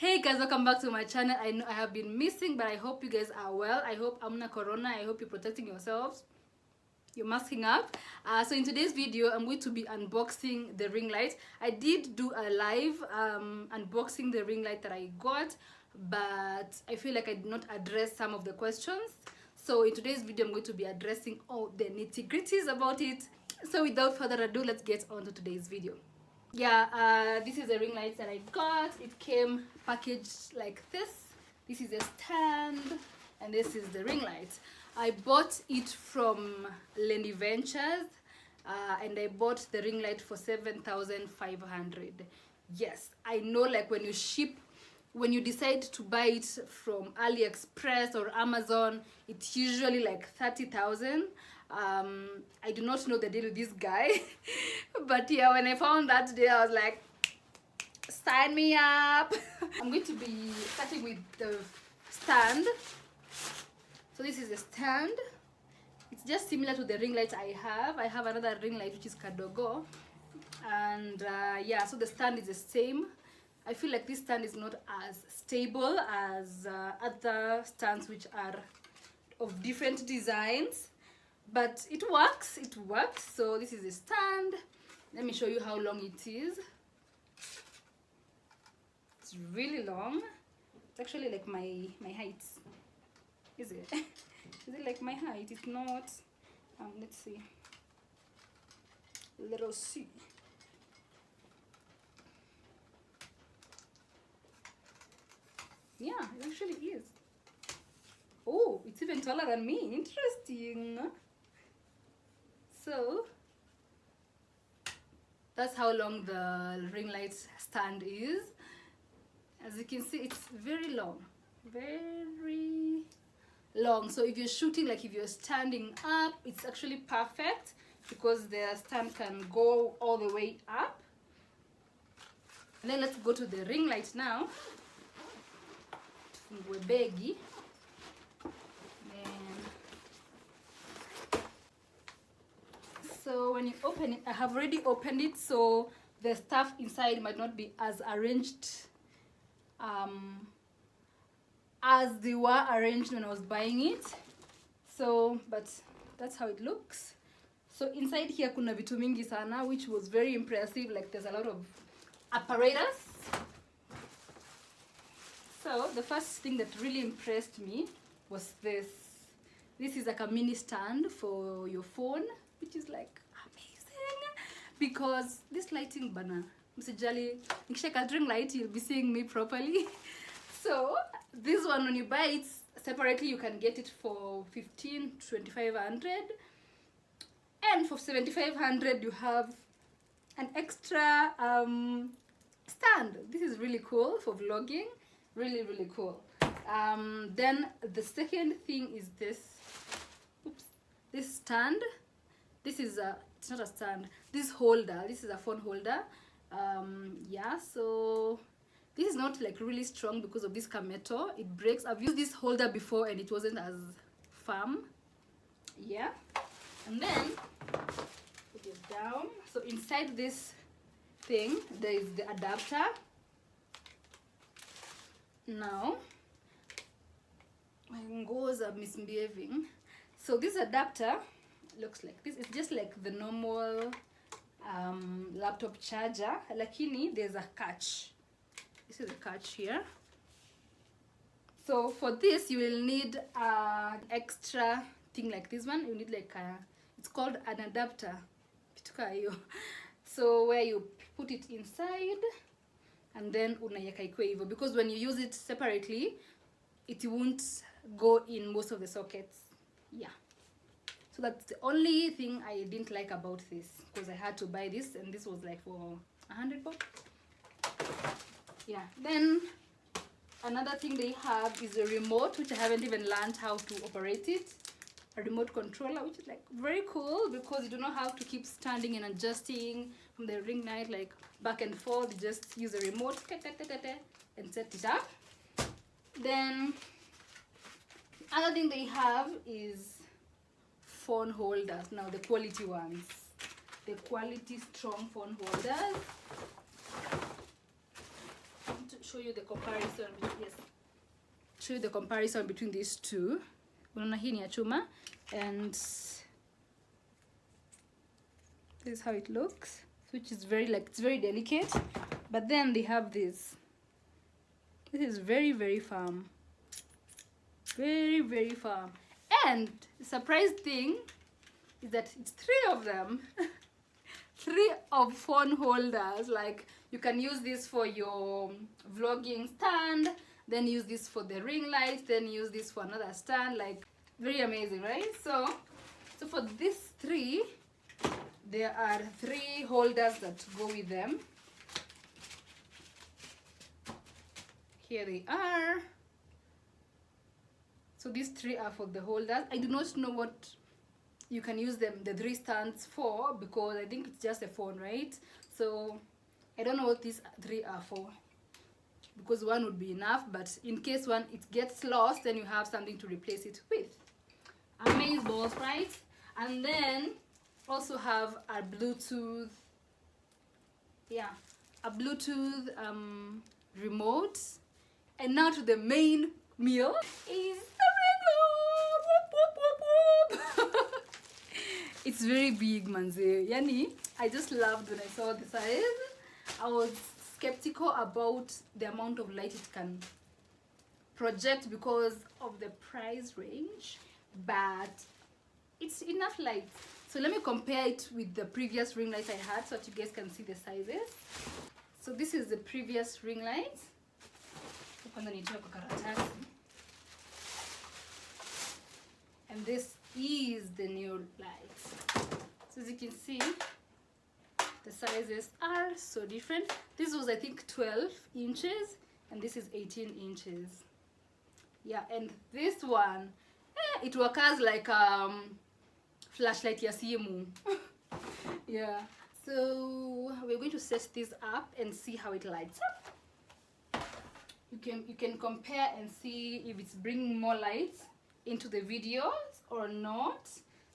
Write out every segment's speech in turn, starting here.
Hey guys, welcome back to my channel. I know I have been missing, but I hope you guys are well. I hope I'm not corona. I hope you're protecting yourselves. You're masking up. So in today's video, I'm going to be unboxing the ring light. I did do a live unboxing the ring light that I got, but I feel like I did not address some of the questions. So in today's video, I'm going to be addressing all the nitty-gritties about it. So without further ado, let's get on to today's video. Yeah, this is the ring light that I got. It came packaged like this. This is a stand, and this is the ring light. I bought it from Lenny Ventures, and I bought the ring light for 7,500. Yes, I know, like when you decide to buy it from AliExpress or Amazon, it's usually like 30,000. I do not know the deal with this guy, but yeah, when I found that day, I was like, sign me up. I'm going to be starting with the stand. So this is the stand. It's just similar to the ring light I have. I have another ring light which is Kadogo, and yeah, so the stand is the same. I feel like this stand is not as stable as other stands which are of different designs, but it works. So this is the stand. Let me show you how long it is. It's really long. It's actually like my height. Is it? Is it like my height? It's not. Let's see. Let us see. Yeah, it actually is. Oh, it's even taller than me. Interesting. So that's how long the ring light stand is. As you can see, it's very long. Very long. So if you're shooting, like if you're standing up, it's actually perfect because the stand can go all the way up. And then let's go to the ring light now. We're baggy. So when you open it, I have already opened it, so the stuff inside might not be as arranged as they were arranged when I was buying it. So, but that's how it looks. So inside here kuna vitu mingi sana, which was very impressive. Like there's a lot of apparatus. So the first thing that really impressed me was this. This is like a mini stand for your phone, which is like amazing because this lighting banner, msijali nikishika ring light, you'll be seeing me properly. So this one, when you buy it separately, you can get it for 2,500, and for 7,500 you have an extra stand. This is really cool for vlogging. Really cool. Then the second thing is this. Oops, this stand. This is it's not a stand. This holder. This is a phone holder. Yeah. So this is not like really strong because of this kameto. It breaks. I've used this holder before and it wasn't as firm. Yeah. And then put it down. So inside this thing there is the adapter. Now my ngos are misbehaving. So this adapter looks like this. It's just like the normal laptop charger, lakini there's a catch. This is a catch here. So for this you will need an extra thing like this one. You need like it's called an adapter. So where you put it inside and then unayeka ikwe hivyo, because when you use it separately it won't go in most of the sockets. Yeah, so that's the only thing I didn't like about this, because I had to buy this and this was like for 100 bucks. Yeah. Then another thing they have is a remote, which I haven't even learned how to operate it. A remote controller, which is like very cool because you do not have to keep standing and adjusting from the ring light like back and forth. You just use a remote and set it up. Then other thing they have is phone holders. Now the quality ones, the quality strong phone holders. show you the comparison. Yes, show you the comparison between these two. Unaona hii ni ya chuma, and this is how it looks, which is very, like, it's very delicate. But then they have this. This is very, very firm. Very, very firm. And the surprise thing is that it's 3 of them. 3 of phone holders. Like, you can use this for your vlogging stand, then use this for the ring light, then use this for another stand. Like, very amazing, right? So for these 3, there are 3 holders that go with them. Here they are. So these 3 are for the holders. I do not know what you can use them, the 3 stands for, because I think it's just a phone, right? So I don't know what these 3 are for, because 1 would be enough, but in case one it gets lost, then you have something to replace it with. Amaze balls, right? And then also have a Bluetooth, a Bluetooth remote. And now to the main meal is the ring light. It's very big, manze. Yani, I just loved when I saw the size. I was skeptical about the amount of light it can project because of the price range, but it's enough light. So let me compare it with the previous ring light I had so that you guys can see the sizes. So this is the previous ring light. And this is the new light. So as you can see, the sizes are so different. This was, I think, 12 inches and this is 18 inches. Yeah, and this one, it works like flashlight ya simu. Yeah, so we're going to set this up and see how it lights up. You can compare and see if it's bringing more light into the videos or not.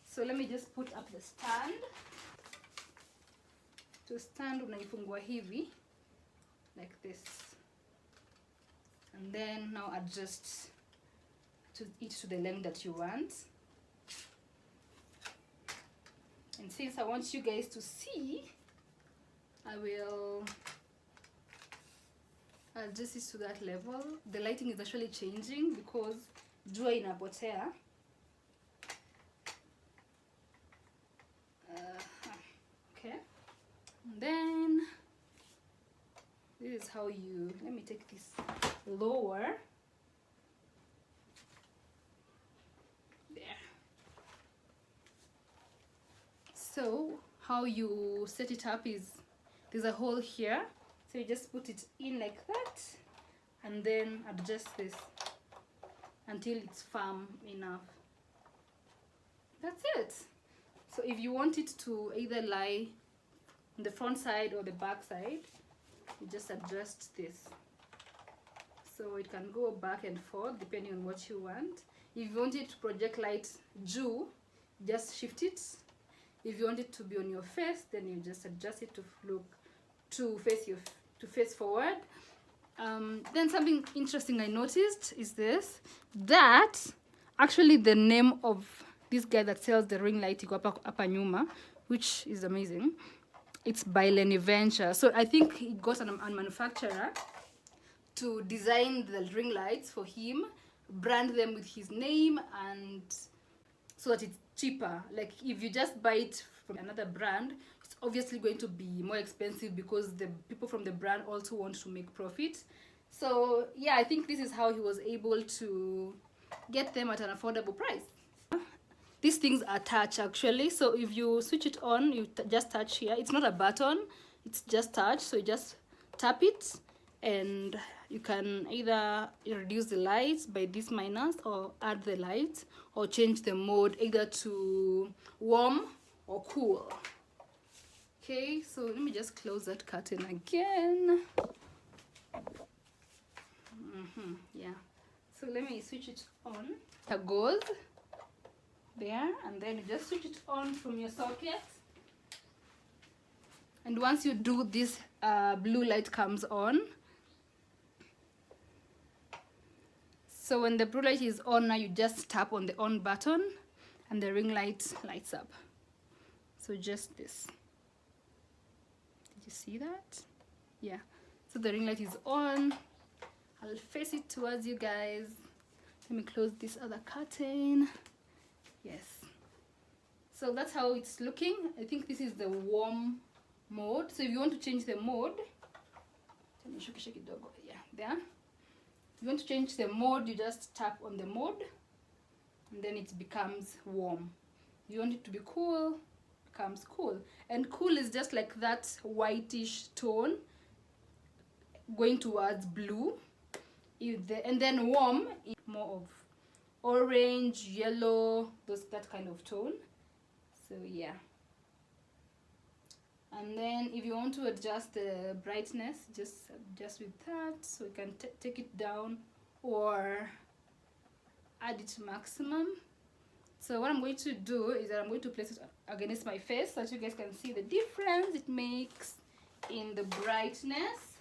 So let me just put up the stand. To stand unaifungua hivi like this, and then now adjust it to the length that you want. And since I want you guys to see, I will adjust it to that level. The lighting is actually changing because jua inapotea. Okay, and then this is how you, let me take this lower. There. So how you set it up is, there's a hole here, so you just put it in like that and then adjust this until it's firm enough. That's it. So if you want it to either lie on the front side or the back side, you just adjust this so it can go back and forth depending on what you want. If you want it to project light juu, just shift it. If you want it to be on your face, then you just adjust it to face forward. Then something interesting I noticed is this, that actually the name of this guy that sells the ring light iko hapa nyuma, which is amazing. It's by Lenny Venture. So I think he got a manufacturer to design the ring lights for him, brand them with his name, and so that it's cheaper. Like if you just buy it from another brand, it's obviously going to be more expensive because the people from the brand also want to make profit. So yeah, I think this is how he was able to get them at an affordable price. These things are touch actually, so if you switch it on, you just touch here. It's not a button, it's just touch, so you just tap it and you can either reduce the lights by this minus or add the lights or change the mode either to warm or cool. Okay, so let me just close that curtain again. Yeah, so let me switch it on. It goes there, and then you just switch it on from your socket, and once you do this, blue light comes on. So when the blue light is on, now you just tap on the on button and the ring light lights up. So just this. Did you see that? Yeah. So the ring light is on. I'll face it towards you guys. Let me close this other curtain. Yes. So that's how it's looking. I think this is the warm mode. So if you want to change the mode, yeah, there. If you want to change the mode, you just tap on the mode and then it becomes warm. If you want it to be cool, it becomes cool. And cool is just like that whitish tone going towards blue. And then warm is more of orange, yellow, that kind of tone. So yeah. And then if you want to adjust the brightness, just adjust with that, so you can take it down or add it to maximum. So what I'm going to do is that I'm going to place it against my face so that you guys can see the difference it makes in the brightness.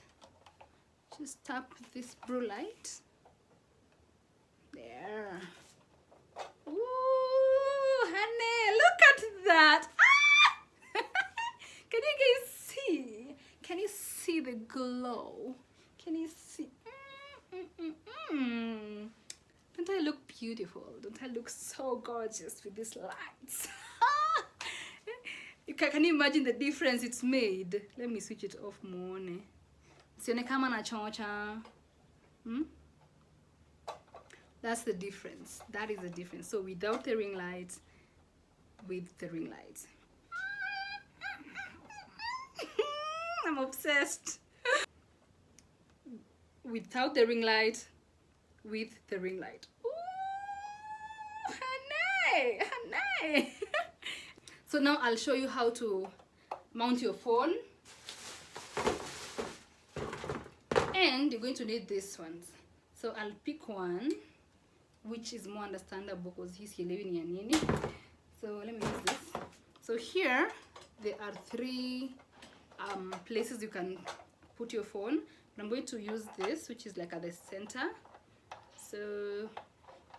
Just tap this blue light. There. Ooh, honey, look at that. Ah! Can you guys see? Can you see the glow? Can you see? Don't I look beautiful? Don't I look so gorgeous with these lights? Can you imagine the difference it's made? Let me switch it off more. Sione kama na chocha. That's the difference. That is the difference. So without the ring light, with the ring light. I'm obsessed. Without the ring light, with the ring light. Ooh, honey, honey. So now I'll show you how to mount your phone. And you're going to need these ones. So I'll pick one which is more understandable because he's living in nini. So let me use this. So here there are 3 places you can put your phone. I'm going to use this, which is like at the center. So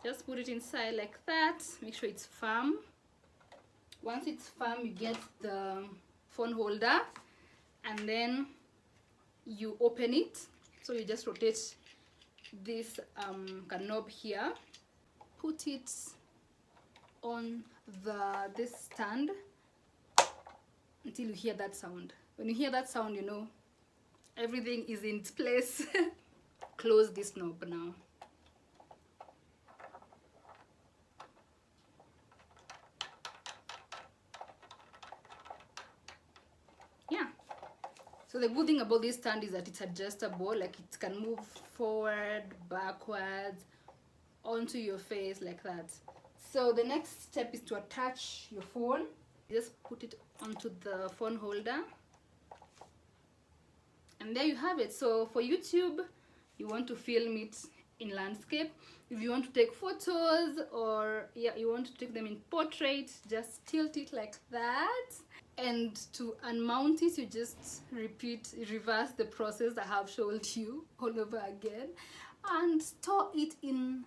just put it inside like that. Make sure it's firm. Once it's firm, you get the phone holder and then you open it. So you just rotate this knob here, put it on this stand until you hear that sound. When you hear that sound, you know everything is in its place. Close this knob now. Yeah. So the good thing about this stand is that it's adjustable, like it can move forward, backwards, onto your face like that. So the next step is to attach your phone. Just put it onto the phone holder. And there you have it. So for YouTube, you want to film it in landscape. If you want to take photos or you want to take them in portrait, just tilt it like that. And to unmount it, you just reverse the process I have showed you all over again, and store it in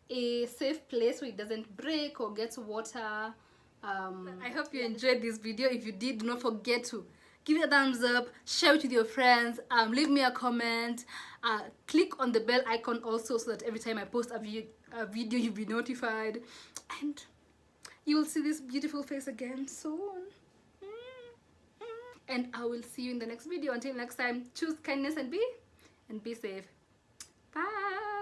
a safe place where it doesn't break or get water. I hope you enjoyed this video. If you did, do not forget to give it a thumbs up, share it with your friends, leave me a comment, click on the bell icon also so that every time I post a video you'll be notified, and you will see this beautiful face again soon. And I will see you in the next video. Until next time, choose kindness and be safe. Bye.